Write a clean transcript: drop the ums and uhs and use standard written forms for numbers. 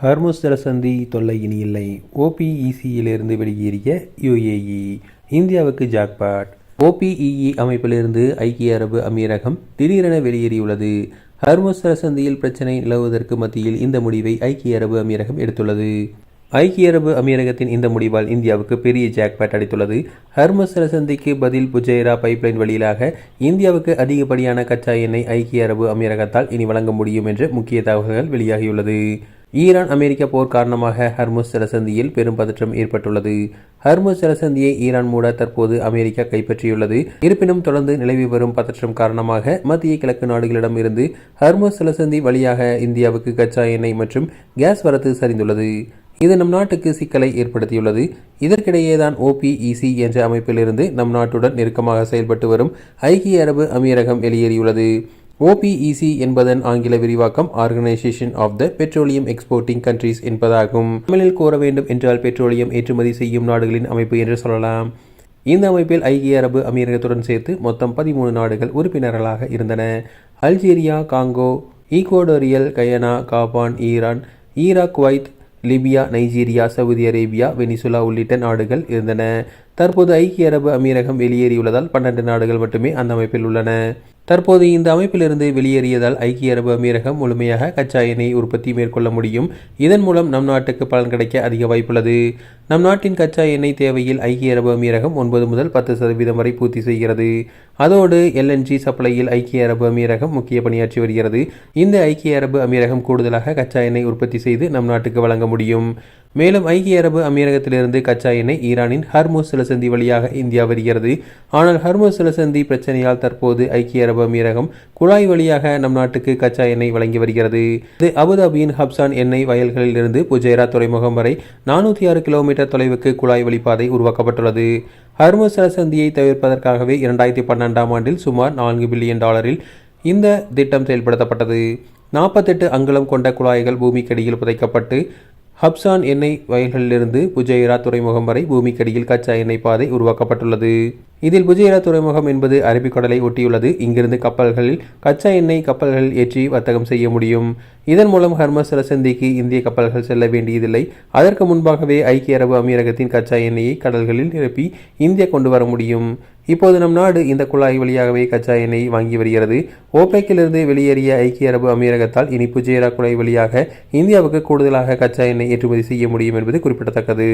Hormuz ஜலசந்தி தொல்லை இனி இல்லை. OPECயிலிருந்து வெளியேறிய UAE. இந்தியாவுக்கு ஜாக்பாட். OPEE அமைப்பிலிருந்து ஐக்கிய அரபு அமீரகம் திடீரென வெளியேறியுள்ளது. ஹார்முஸ் ஜலசந்தியில் பிரச்சினை நிலவுவதற்கு மத்தியில் இந்த முடிவை ஐக்கிய அரபு அமீரகம் எடுத்துள்ளது. ஐக்கிய அரபு அமீரகத்தின் இந்த முடிவால் இந்தியாவுக்கு பெரிய ஜாக்பாட் அடித்துள்ளது. ஹார்முஸ் ஜலசந்திக்கு பதில் புஜைரா பைப்லைன் வழியிலாக இந்தியாவுக்கு அதிகப்படியான கச்சா எண்ணெய் ஐக்கிய அரபு அமீரகத்தால் இனி வழங்க முடியும் என்ற முக்கிய தகவல்கள் வெளியாகியுள்ளது. ஈரான் அமெரிக்க போர் காரணமாக ஹார்முஸ் ஜலசந்தியில் பெரும் பதற்றம் ஏற்பட்டுள்ளது. ஹார்முஸ் ஜலசந்தியை ஈரான் மூட தற்போது அமெரிக்கா கைப்பற்றியுள்ளது. இருப்பினும் தொடர்ந்து நிலவி வரும் பதற்றம் காரணமாக மத்திய கிழக்கு நாடுகளிடம் இருந்து ஹார்முஸ் ஜலசந்தி வழியாக இந்தியாவுக்கு கச்சா எண்ணெய் மற்றும் கேஸ் வரத்து சரிந்துள்ளது. இது நம் நாட்டுக்கு சிக்கலை ஏற்படுத்தியுள்ளது. இதற்கிடையேதான் OPEC என்ற அமைப்பிலிருந்து நம் நாட்டுடன் நெருக்கமாக செயல்பட்டு வரும் ஐக்கிய அரபு அமீரகம் வெளியேறியுள்ளது. OPEC என்பதன் ஆங்கில விரிவாக்கம் organisation of the petroleum exporting countries என்பதாகும். தமிழில் கூற வேண்டும் என்றால் பெட்ரோலியம் ஏற்றுமதி செய்யும் நாடுகளின் அமைப்பு என்று சொல்லலாம். இந்த அமைப்பில் ஐக்கிய அரபு அமீரகத்துடன் சேர்த்து மொத்தம் 13 நாடுகள் உறுப்பினர்களாக இருந்தன. Algeria, Congo, Equatorial Guinea, Gabon, Iran, Iraq, Kuwait, Libya, Nigeria, Saudi Arabia, Venezuela உள்ளிட்ட நாடுகள் இருந்தன. தற்போது ஐக்கிய அரபு அமீரகம் வெளியேறியுள்ளதால் 12 நாடுகள் மட்டுமே அந்த அமைப்பில் உள்ளன. தற்போது இந்த அமைப்பிலிருந்து வெளியேறியதால் ஐக்கிய அரபு அமீரகம் முழுமையாக கச்சா எண்ணெய் உற்பத்தி மேற்கொள்ள முடியும். இதன் மூலம் நம் நாட்டுக்கு பலன் கிடைக்க அதிக வாய்ப்புள்ளது. நம் நாட்டின் கச்சா எண்ணெய் தேவையில் ஐக்கிய அரபு அமீரகம் 9 முதல் 10% வரை பூர்த்தி செய்கிறது. அதோடு LNG சப்ளையில் ஐக்கிய அரபு அமீரகம் முக்கிய பணியாற்றி வருகிறது. இந்த ஐக்கிய அரபு அமீரகம் கூடுதலாக கச்சா எண்ணெய் உற்பத்தி செய்து நம் நாட்டுக்கு வழங்க முடியும். மேலும் ஐக்கிய அரபு அமீரகத்திலிருந்து கச்சா எண்ணெய் ஈரானின் ஹார்முஸ் ஜலசந்தி வழியாக இந்தியா வருகிறது. ஆனால் ஹார்முஸ் ஜலசந்தி பிரச்சனையால் தற்போது ஐக்கிய அரபு அமீரகம் குழாய் வழியாக நம் நாட்டுக்கு கச்சா எண்ணெய் வழங்கி வருகிறது. இது அபுதாபியின் ஹப்சான் எண்ணெய் வயல்களில் இருந்து புஜைரா துறைமுகம் வரை 406 கிலோமீட்டர் தொலைவுக்கு குழாய் வழிப்பாதை உருவாக்கப்பட்டுள்ளது. ஹார்முஸ் ஜலசந்தியை தவிர்ப்பதற்காகவே 2012ஆம் ஆண்டில் சுமார் $4 பில்லியன் இந்த திட்டம் செயல்படுத்தப்பட்டது. 48 அங்குலம் கொண்ட குழாய்கள் பூமிக்கடியில் புதைக்கப்பட்டு ஹப்சான் எண்ணெய் வயல்களிலிருந்து புஜைரா துறைமுகம் வரை பூமிக்கடியில் கச்சா எண்ணெய் பாதை உருவாக்கப்பட்டுள்ளது. இதில் புஜைரா துறைமுகம் என்பது அரபிக்கடலை ஒட்டியுள்ளது. இங்கிருந்து கப்பல்களில் கச்சா எண்ணெய் கப்பல்களில் ஏற்றி வர்த்தகம் செய்ய முடியும். இதன் மூலம் ஹார்முஸ் ஜலசந்திக்கு இந்திய கப்பல்கள் செல்ல வேண்டியதில்லை. அதற்கு முன்பாகவே ஐக்கிய அரபு அமீரகத்தின் கச்சா எண்ணெயை கடல்களில் நிரப்பி இந்தியா கொண்டு வர முடியும். இப்போது நம் நாடு இந்த குழாய் வழியாகவே கச்சா எண்ணெய் வாங்கி வருகிறது. OPECயிலிருந்து வெளியேறிய ஐக்கிய அரபு அமீரகத்தால் இனி புஜைரா குழாய் வழியாக இந்தியாவுக்கு கூடுதலாக கச்சா எண்ணெய் ஏற்றுமதி செய்ய முடியும் என்பது குறிப்பிடத்தக்கது.